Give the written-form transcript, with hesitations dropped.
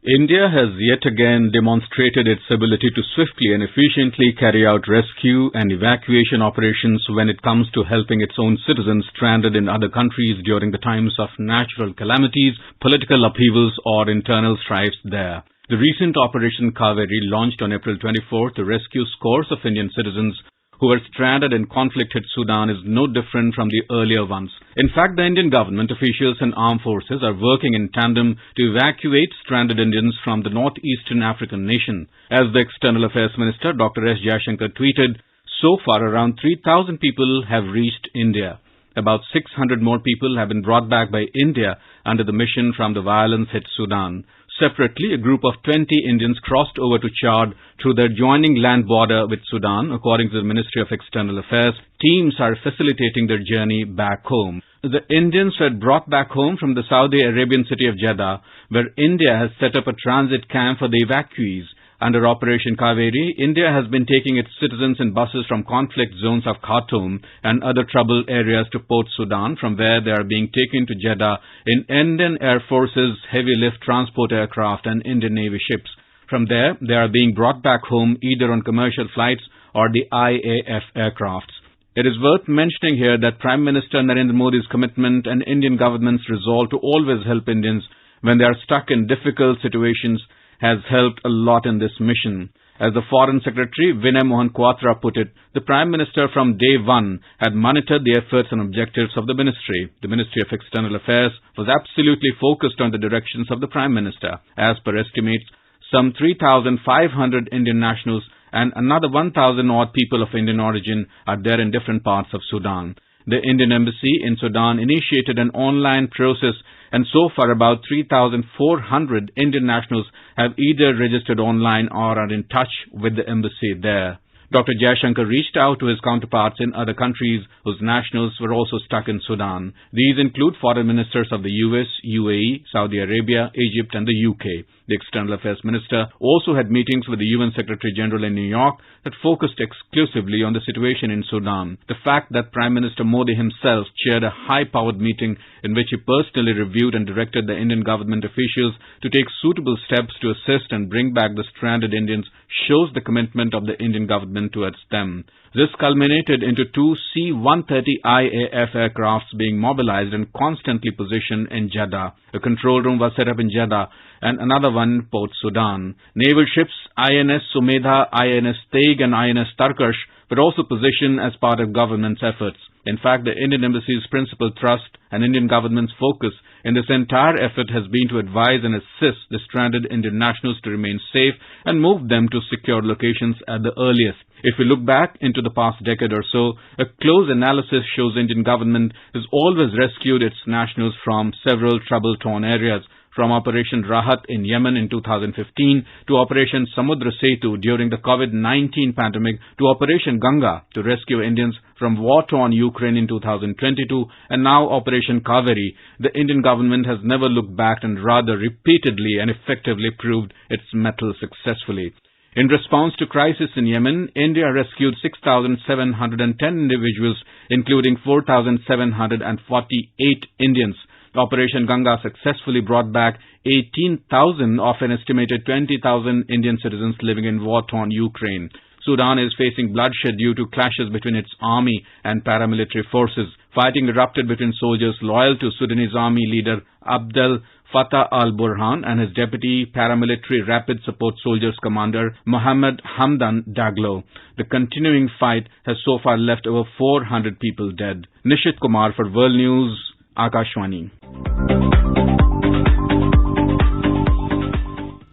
India has yet again demonstrated its ability to swiftly and efficiently carry out rescue and evacuation operations when it comes to helping its own citizens stranded in other countries during the times of natural calamities, political upheavals, or internal strifes there. The recent Operation Kaveri, launched on April 24th to rescue scores of Indian citizens who were stranded in conflict-hit Sudan, is no different from the earlier ones. In fact, the Indian government officials and armed forces are working in tandem to evacuate stranded Indians from the northeastern African nation. As the External Affairs Minister, Dr. S. Jaishankar, tweeted, so far around 3,000 people have reached India. About 600 more people have been brought back by India under the mission from the violence-hit Sudan. Separately, a group of 20 Indians crossed over to Chad through the adjoining land border with Sudan. According to the Ministry of External Affairs, teams are facilitating their journey back home. The Indians were brought back home from the Saudi Arabian city of Jeddah, where India has set up a transit camp for the evacuees. Under Operation Kaveri, India has been taking its citizens in buses from conflict zones of Khartoum and other troubled areas to Port Sudan, from where they are being taken to Jeddah in Indian Air Force's heavy lift transport aircraft and Indian Navy ships. From there, they are being brought back home either on commercial flights or the IAF aircrafts. It is worth mentioning here that Prime Minister Narendra Modi's commitment and Indian government's resolve to always help Indians when they are stuck in difficult situations has helped a lot in this mission. As the Foreign Secretary Vinay Mohan Kwatra put it, the Prime Minister from day one had monitored the efforts and objectives of the ministry. The Ministry of External Affairs was absolutely focused on the directions of the Prime Minister. As per estimates, some 3,500 Indian nationals and another 1,000 odd people of Indian origin are there in different parts of Sudan. The Indian Embassy in Sudan initiated an online process, and so far about 3,400 Indian nationals have either registered online or are in touch with the embassy there. Dr. Jaishankar reached out to his counterparts in other countries whose nationals were also stuck in Sudan. These include foreign ministers of the US, UAE, Saudi Arabia, Egypt, and the UK. The External Affairs Minister also had meetings with the UN Secretary General in New York that focused exclusively on the situation in Sudan. The fact that Prime Minister Modi himself chaired a high-powered meeting in which he personally reviewed and directed the Indian government officials to take suitable steps to assist and bring back the stranded Indians shows the commitment of the Indian government towards them. This culminated into two C-130 IAF aircrafts being mobilized and constantly positioned in Jeddah. A control room was set up in Jeddah and another one in Port Sudan. Naval ships INS Sumedha, INS Teig, and INS Tarkash were also positioned as part of government's efforts. In fact, the Indian Embassy's principal thrust and Indian government's focus in this entire effort has been to advise and assist the stranded Indian nationals to remain safe and move them to secure locations at the earliest. If we look back into the past decade or so, a close analysis shows Indian government has always rescued its nationals from several trouble-torn areas, from Operation Rahat in Yemen in 2015 to Operation Samudra Setu during the COVID-19 pandemic to Operation Ganga to rescue Indians from war-torn Ukraine in 2022, and now Operation Kaveri. The Indian government has never looked back and rather repeatedly and effectively proved its mettle successfully. In response to crisis in Yemen, India rescued 6,710 individuals, including 4,748 Indians. Operation Ganga successfully brought back 18,000 of an estimated 20,000 Indian citizens living in war-torn Ukraine. Sudan is facing bloodshed due to clashes between its army and paramilitary forces. Fighting erupted between soldiers loyal to Sudanese army leader Abdel Fattah al-Burhan and his deputy paramilitary Rapid Support Soldiers commander Mohammed Hamdan Daglo. The continuing fight has so far left over 400 people dead. Nishit Kumar for World News, Akashwani.